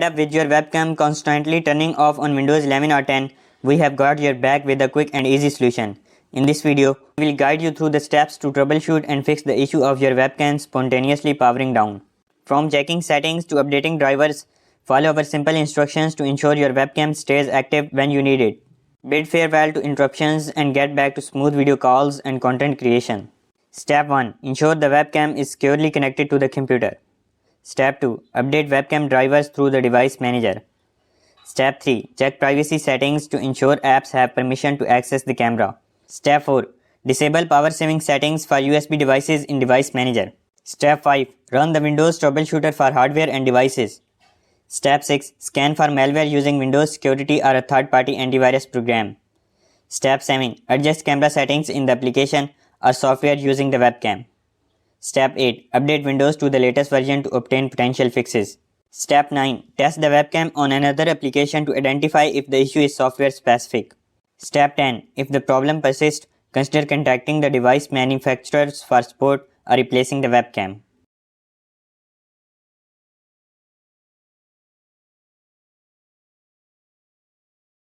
up with your webcam constantly turning off on Windows 11 or 10, we have got your back with a quick and easy solution. In this video, we will guide you through the steps to troubleshoot and fix the issue of your webcam spontaneously powering down. From checking settings to updating drivers, follow our simple instructions to ensure your webcam stays active when you need it. Bid farewell to interruptions and get back to smooth video calls and content creation. Step 1. Ensure the webcam is securely connected to the computer. Step 2. Update webcam drivers through the device manager. Step 3. Check privacy settings to ensure apps have permission to access the camera. Step 4. Disable power saving settings for USB devices in device manager. Step 5. Run the Windows troubleshooter for hardware and devices. Step 6. Scan for malware using Windows Security or a third-party antivirus program. Step 7. Adjust camera settings in the application or software using the webcam. Step 8. Update Windows to the latest version to obtain potential fixes. Step 9. Test the webcam on another application to identify if the issue is software specific. Step 10. If the problem persists, consider contacting the device manufacturers for support or replacing the webcam.